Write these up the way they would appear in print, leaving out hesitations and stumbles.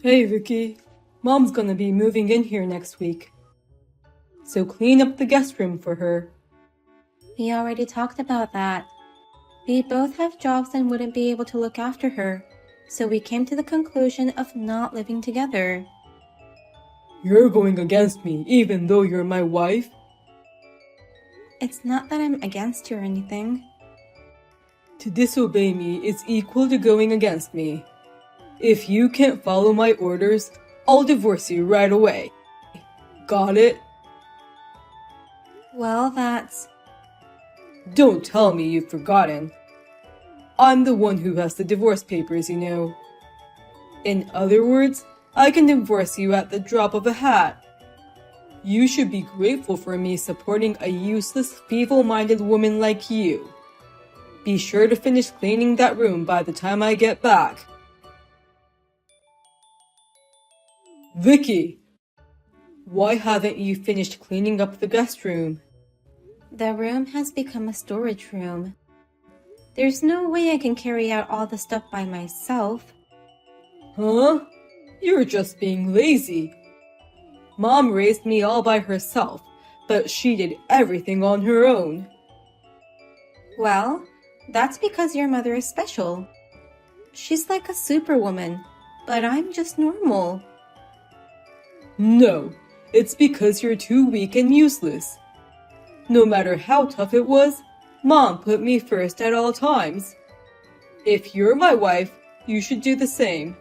Hey Vicky, Mom's gonna be moving in here next week. So clean up the guest room for her. We already talked about that. We both have jobs and wouldn't be able to look after her, so we came to the conclusion of not living together. You're going against me even though you're my wife? It's not that I'm against you or anything. To disobey me is equal to going against me. If you can't follow my orders, I'll divorce you right away. Got it? Well, that's... Don't tell me you've forgotten. I'm the one who has the divorce papers, you know. In other words, I can divorce you at the drop of a hat. You should be grateful for me supporting a useless, feeble-minded woman like you. Be sure to finish cleaning that room by the time I get back. Vicky! Why haven't you finished cleaning up the guest room? The room has become a storage room. There's no way I can carry out all the stuff by myself. Huh? You're just being lazy. Mom raised me all by herself, but she did everything on her own. Well, that's because your mother is special. She's like a superwoman, but I'm just normal. No, it's because you're too weak and useless. No matter how tough it was, Mom put me first at all times. If you're my wife, you should do the same.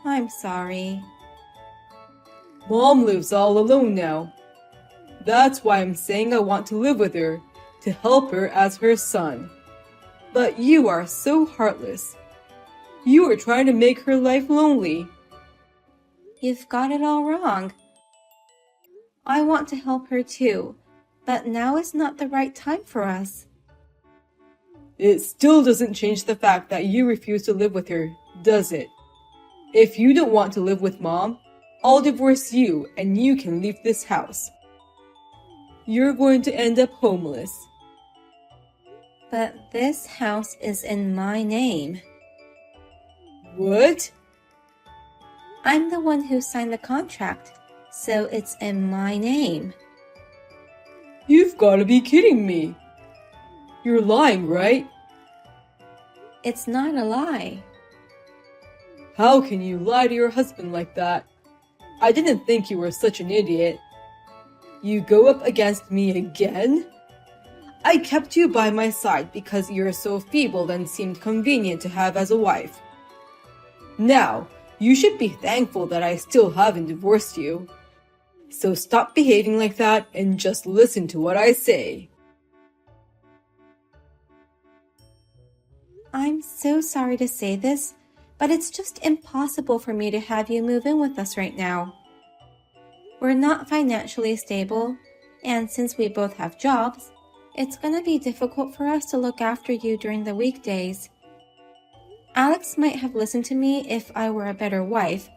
I'm sorry. Mom lives all alone now. That's why I'm saying I want to live with her, to help her as her son. But you are so heartless. You are trying to make her life lonely. You've got it all wrong. I want to help her too, but now is not the right time for us. It still doesn't change the fact that you refuse to live with her, does it? If you don't want to live with Mom, I'll divorce you and you can leave this house. You're going to end up homeless. But this house is in my name. What? I'm the one who signed the contract, so it's in my name. You've got to be kidding me. You're lying, right? It's not a lie. How can you lie to your husband like that? I didn't think you were such an idiot. You go up against me again? I kept you by my side because you're so feeble and seemed convenient to have as a wife. Now, you should be thankful that I still haven't divorced you. So stop behaving like that and just listen to what I say. I'm so sorry to say this, but it's just impossible for me to have you move in with us right now. We're not financially stable, and since we both have jobs, it's gonna be difficult for us to look after you during the weekdays. Alex might have listened to me if I were a better wife,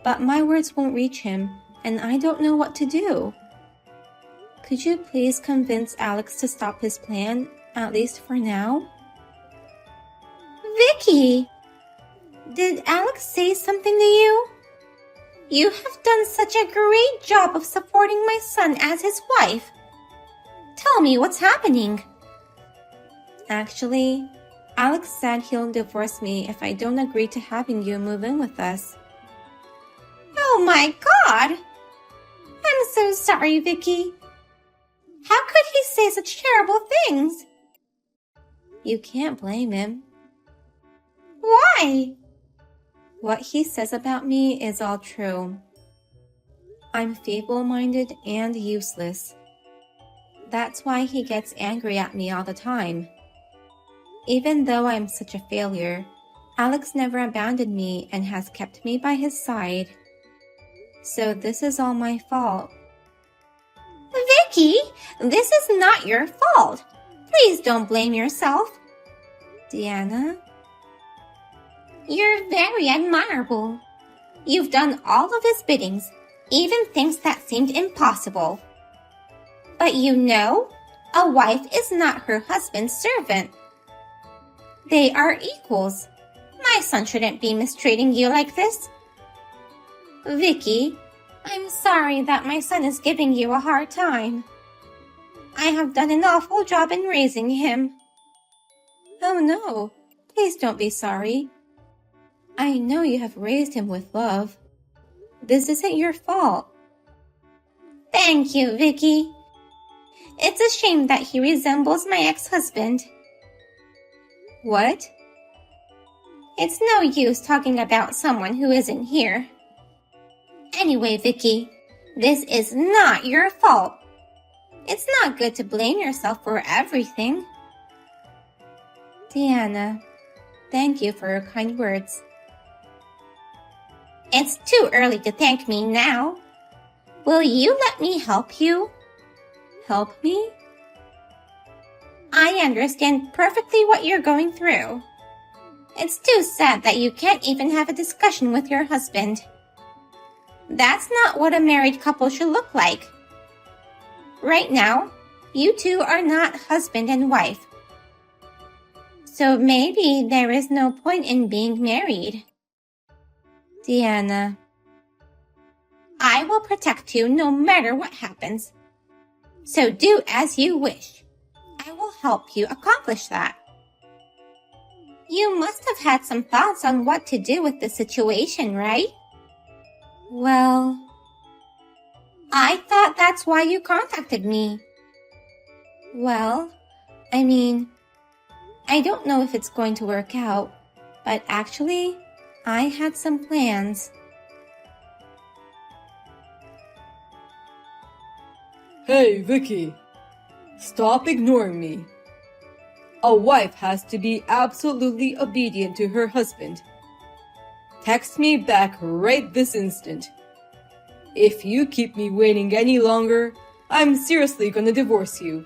but my words won't reach him, and I don't know what to do. Could you please convince Alex to stop his plan, at least for now? Vicky! Did Alex say something to you? You have done such a great job of supporting my son as his wife. Tell me what's happening. Actually, Alex said he'll divorce me if I don't agree to having you move in with us. Oh my God! I'm so sorry, Vicky. How could he say such terrible things? You can't blame him. Why? What he says about me is all true. I'm feeble-minded and useless. That's why he gets angry at me all the time. Even though I'm such a failure, Alex never abandoned me and has kept me by his side. So this is all my fault. Vicky, this is not your fault. Please don't blame yourself. Deanna? You're very admirable. You've done all of his biddings, even things that seemed impossible. But you know, a wife is not her husband's servant. They are equals. My son shouldn't be mistreating you like this. Vicky, I'm sorry that my son is giving you a hard time. I have done an awful job in raising him. Oh no, please don't be sorry. I know you have raised him with love. This isn't your fault. Thank you, Vicky. It's a shame that he resembles my ex-husband. What? It's no use talking about someone who isn't here. Anyway, Vicky, this is not your fault. It's not good to blame yourself for everything. Deanna, thank you for your kind words. It's too early to thank me now. Will you let me help you? Help me? I understand perfectly what you're going through. It's too sad that you can't even have a discussion with your husband. That's not what a married couple should look like. Right now, you two are not husband and wife. So maybe there is no point in being married. Deanna, I will protect you no matter what happens. So do as you wish. I will help you accomplish that. You must have had some thoughts on what to do with the situation, right? Well, I thought that's why you contacted me. Well, I don't know if it's going to work out, but actually, I had some plans. Hey, Vicky. Stop ignoring me. A wife has to be absolutely obedient to her husband. Text me back right this instant. If you keep me waiting any longer, I'm seriously gonna divorce you.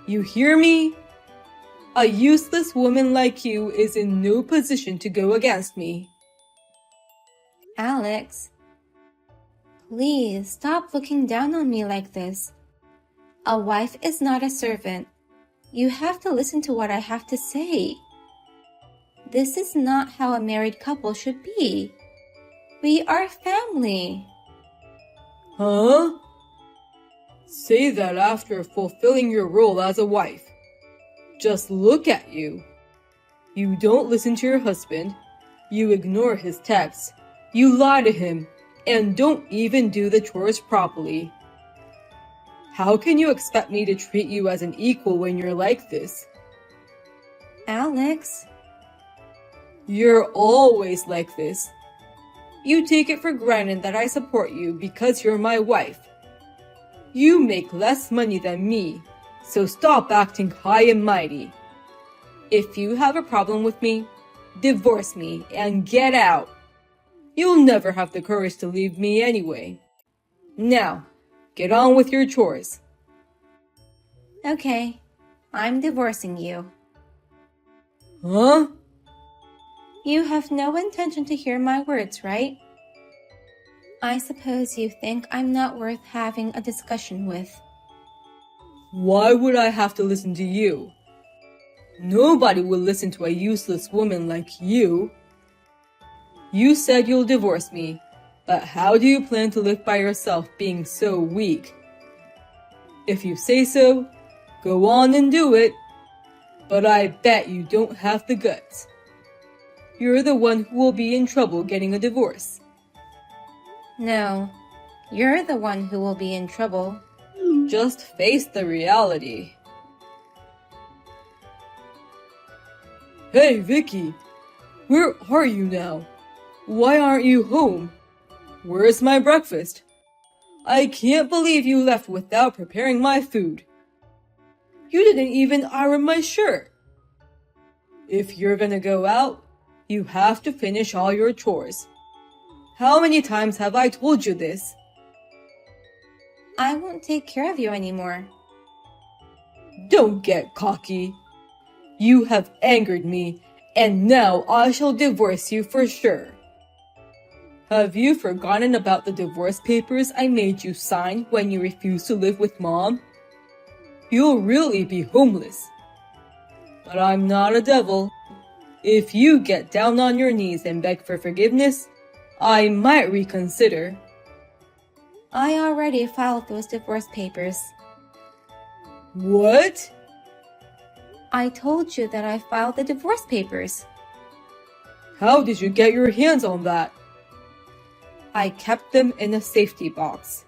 You hear me? A useless woman like you is in no position to go against me. Alex, please stop looking down on me like this. A wife is not a servant. You have to listen to what I have to say. This is not how a married couple should be. We are family. Huh? Say that after fulfilling your role as a wife. Just look at you. You don't listen to your husband. You ignore his texts. You lie to him and don't even do the chores properly. How can you expect me to treat you as an equal when you're like this? Alex, you're always like this. You take it for granted that I support you because you're my wife. You make less money than me, so stop acting high and mighty. If you have a problem with me, divorce me and get out. You'll never have the courage to leave me anyway. Now, get on with your chores. Okay, I'm divorcing you. Huh? You have no intention to hear my words, right? I suppose you think I'm not worth having a discussion with. Why would I have to listen to you? Nobody will listen to a useless woman like you. You said you'll divorce me, but how do you plan to live by yourself being so weak? If you say so, go on and do it. But I bet you don't have the guts. You're the one who will be in trouble getting a divorce. No, you're the one who will be in trouble. Just face the reality. Hey, Vicky. Where are you now? Why aren't you home? Where's my breakfast? I can't believe you left without preparing my food. You didn't even iron my shirt. If you're gonna go out, you have to finish all your chores. How many times have I told you this? I won't take care of you anymore. Don't get cocky. You have angered me, and now I shall divorce you for sure. Have you forgotten about the divorce papers I made you sign when you refused to live with Mom? You'll really be homeless. But I'm not a devil. If you get down on your knees and beg for forgiveness, I might reconsider. I already filed those divorce papers. What? I told you that I filed the divorce papers. How did you get your hands on that? I kept them in a safety box.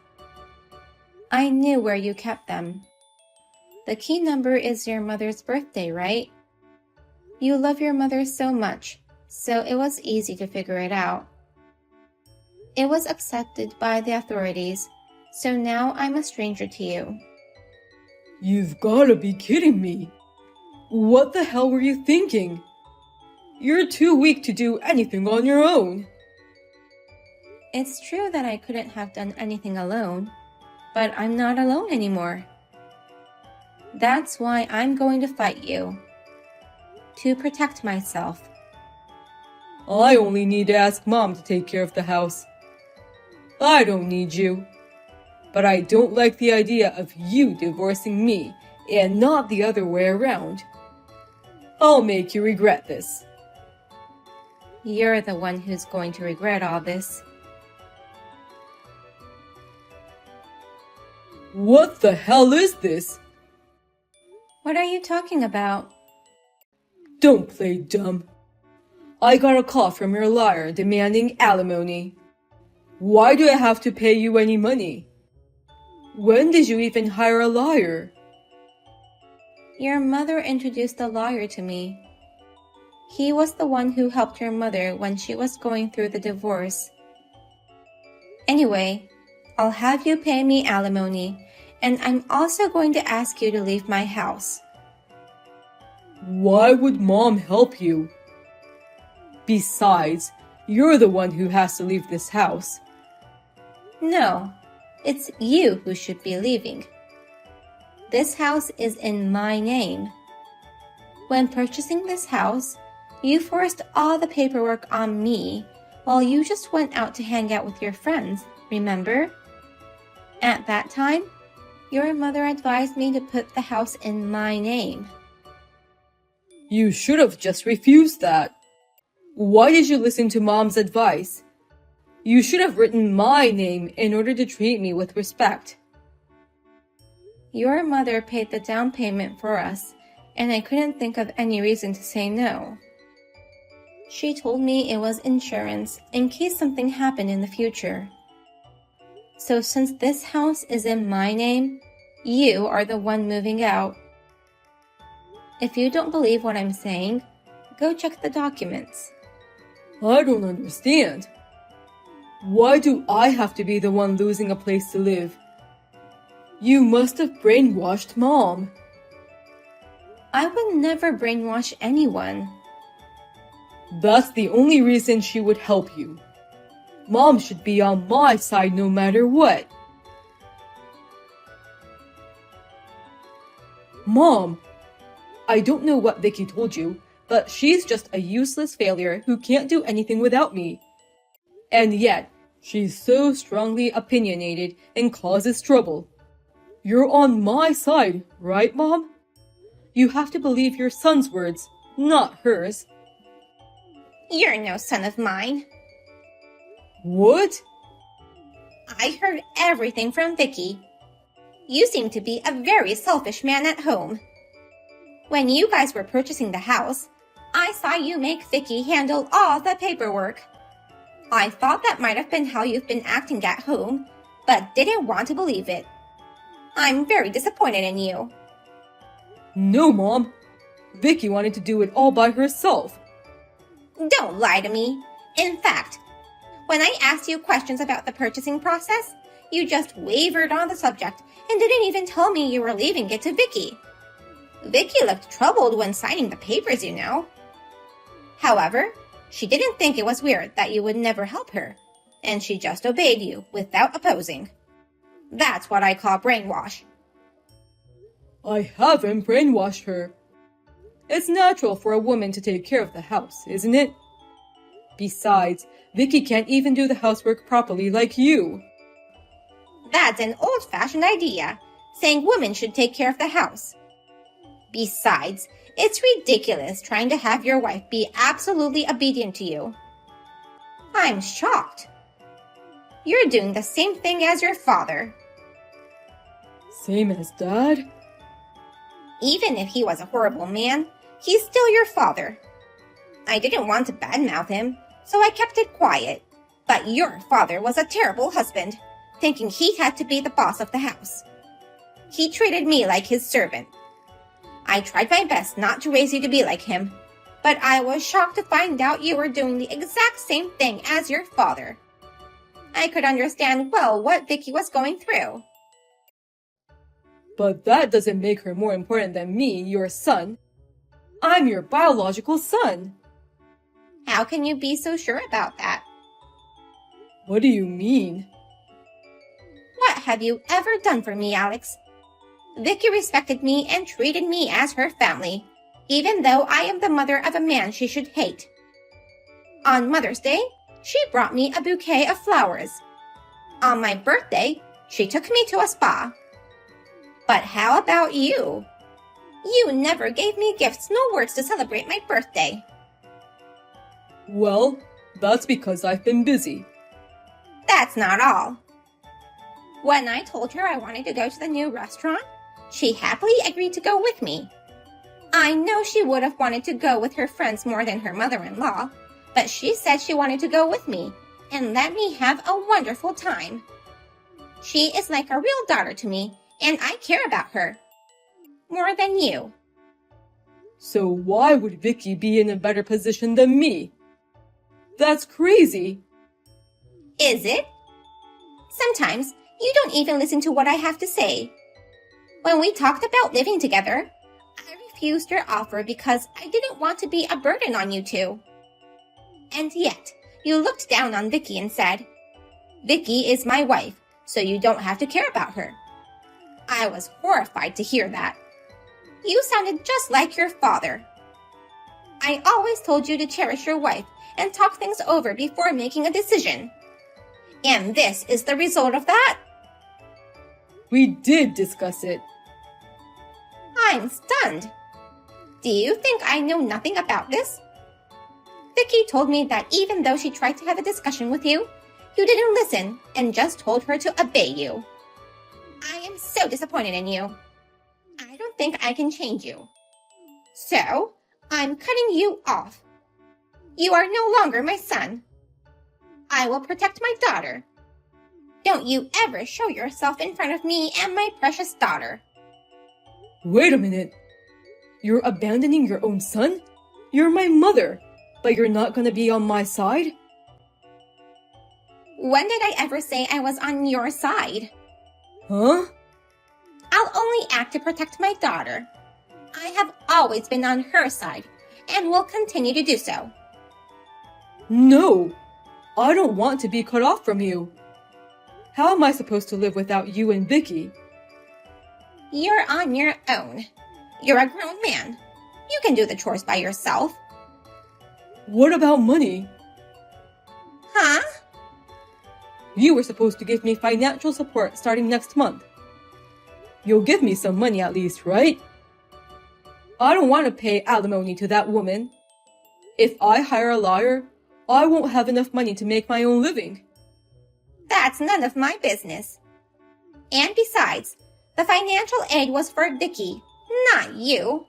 I knew where you kept them. The key number is your mother's birthday, right? You love your mother so much, so it was easy to figure it out. It was accepted by the authorities, so now I'm a stranger to you. You've gotta be kidding me. What the hell were you thinking? You're too weak to do anything on your own. It's true that I couldn't have done anything alone, but I'm not alone anymore. That's why I'm going to fight you. To protect myself. I only need to ask Mom to take care of the house. I don't need you. But I don't like the idea of you divorcing me and not the other way around. I'll make you regret this. You're the one who's going to regret all this. What the hell is this? What are you talking about? Don't play dumb. I got a call from your liar demanding alimony. Why do I have to pay you any money? When did you even hire a liar? Your mother introduced a lawyer to me. He was the one who helped your mother when she was going through the divorce. Anyway, I'll have you pay me alimony, and I'm also going to ask you to leave my house. Why would Mom help you? Besides, you're the one who has to leave this house. No, it's you who should be leaving. This house is in my name. When purchasing this house, you forced all the paperwork on me while you just went out to hang out with your friends, remember? At that time, your mother advised me to put the house in my name. You should have just refused that. Why did you listen to Mom's advice? You should have written my name in order to treat me with respect. Your mother paid the down payment for us, and I couldn't think of any reason to say no. She told me it was insurance in case something happened in the future. So since this house is in my name, you are the one moving out. If you don't believe what I'm saying, go check the documents. I don't understand. Why do I have to be the one losing a place to live? You must have brainwashed Mom. I would never brainwash anyone. That's the only reason she would help you. Mom should be on my side no matter what. Mom, I don't know what Vicky told you, but she's just a useless failure who can't do anything without me. And yet, she's so strongly opinionated and causes trouble. You're on my side, right, Mom? You have to believe your son's words, not hers. You're no son of mine. What? I heard everything from Vicky. You seem to be a very selfish man at home. When you guys were purchasing the house, I saw you make Vicky handle all the paperwork. I thought that might have been how you've been acting at home, but didn't want to believe it. I'm very disappointed in you. No, Mom. Vicky wanted to do it all by herself. Don't lie to me. In fact, when I asked you questions about the purchasing process, you just wavered on the subject and didn't even tell me you were leaving it to Vicky. Vicky looked troubled when signing the papers, you know. However, she didn't think it was weird that you would never help her, and she just obeyed you without opposing. That's what I call brainwash. I haven't brainwashed her. It's natural for a woman to take care of the house, isn't it? Besides, Vicky can't even do the housework properly like you. That's an old-fashioned idea, saying women should take care of the house. Besides, it's ridiculous trying to have your wife be absolutely obedient to you. I'm shocked. You're doing the same thing as your father. Same as Dad? Even if he was a horrible man, he's still your father. I didn't want to badmouth him, so I kept it quiet. But your father was a terrible husband, thinking he had to be the boss of the house. He treated me like his servant. I tried my best not to raise you to be like him, but I was shocked to find out you were doing the exact same thing as your father. I could understand well what Vicky was going through. But that doesn't make her more important than me, your son. I'm your biological son. How can you be so sure about that? What do you mean? What have you ever done for me, Alex? Vicky respected me and treated me as her family, even though I am the mother of a man she should hate. On Mother's Day, she brought me a bouquet of flowers. On my birthday, she took me to a spa. But how about you? You never gave me gifts nor words to celebrate my birthday. Well, that's because I've been busy. That's not all. When I told her I wanted to go to the new restaurant, she happily agreed to go with me. I know she would have wanted to go with her friends more than her mother-in-law, but she said she wanted to go with me and let me have a wonderful time. She is like a real daughter to me, and I care about her. More than you. So why would Vicky be in a better position than me? That's crazy. Is it? Sometimes you don't even listen to what I have to say. When we talked about living together, I refused your offer because I didn't want to be a burden on you two. And yet, you looked down on Vicky and said, Vicky is my wife, so you don't have to care about her. I was horrified to hear that. You sounded just like your father. I always told you to cherish your wife and talk things over before making a decision. And this is the result of that? We did discuss it. I'm stunned. Do you think I know nothing about this? Vicky told me that even though she tried to have a discussion with you, you didn't listen and just told her to obey you. I am so disappointed in you. I don't think I can change you. So, I'm cutting you off. You are no longer my son. I will protect my daughter. Don't you ever show yourself in front of me and my precious daughter. Wait a minute. You're abandoning your own son? You're my mother, but you're not gonna be on my side? When did I ever say I was on your side? Huh? I'll only act to protect my daughter. I have always been on her side and will continue to do so. No, I don't want to be cut off from you. How am I supposed to live without you and Vicky? You're on your own. You're a grown man. You can do the chores by yourself. What about money? Huh? You were supposed to give me financial support starting next month. You'll give me some money at least, right? I don't want to pay alimony to that woman. If I hire a lawyer, I won't have enough money to make my own living. That's none of my business. And besides, the financial aid was for Vicky, not you.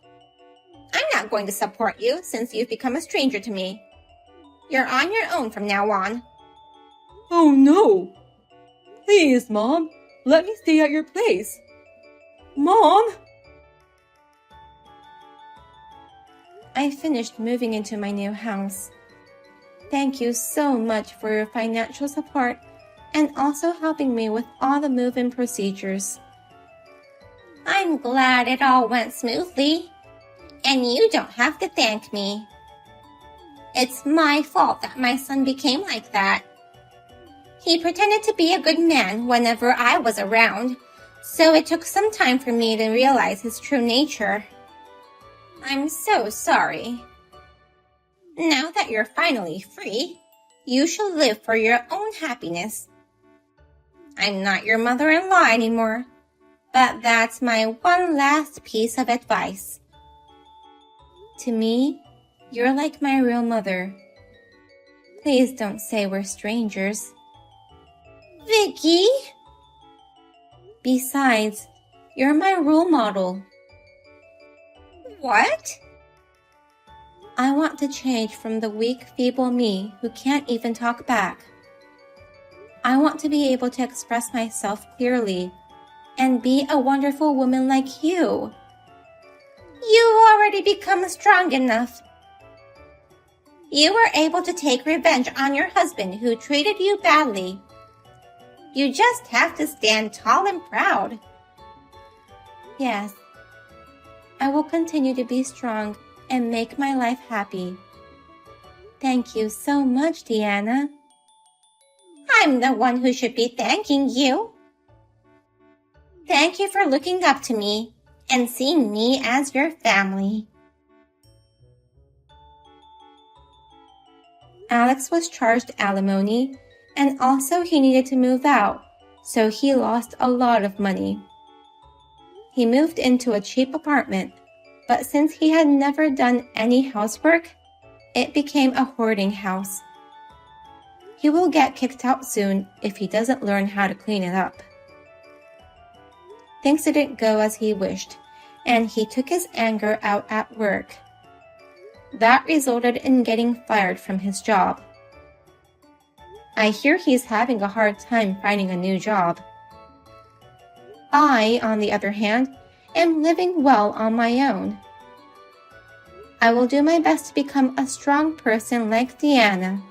I'm not going to support you since you've become a stranger to me. You're on your own from now on. Oh no! Please, Mom, let me stay at your place. Mom! I finished moving into my new house. Thank you so much for your financial support and also helping me with all the move-in procedures. I'm glad it all went smoothly. And you don't have to thank me. It's my fault that my son became like that. He pretended to be a good man whenever I was around, so it took some time for me to realize his true nature. I'm so sorry. Now that you're finally free, you shall live for your own happiness. I'm not your mother-in-law anymore, but that's my one last piece of advice. To me, you're like my real mother. Please don't say we're strangers. Vicky? Besides, you're my role model. What? I want to change from the weak, feeble me who can't even talk back. I want to be able to express myself clearly and be a wonderful woman like you. You've already become strong enough. You were able to take revenge on your husband who treated you badly. You just have to stand tall and proud. Yes, I will continue to be strong and make my life happy. Thank you so much, Deanna. I'm the one who should be thanking you. Thank you for looking up to me and seeing me as your family. Alex was charged alimony, and also he needed to move out, so he lost a lot of money. He moved into a cheap apartment, but since he had never done any housework, it became a hoarding house. He will get kicked out soon if he doesn't learn how to clean it up. Things didn't go as he wished, and he took his anger out at work. That resulted in getting fired from his job. I hear he's having a hard time finding a new job. I, on the other hand, am living well on my own. I will do my best to become a strong person like Deanna.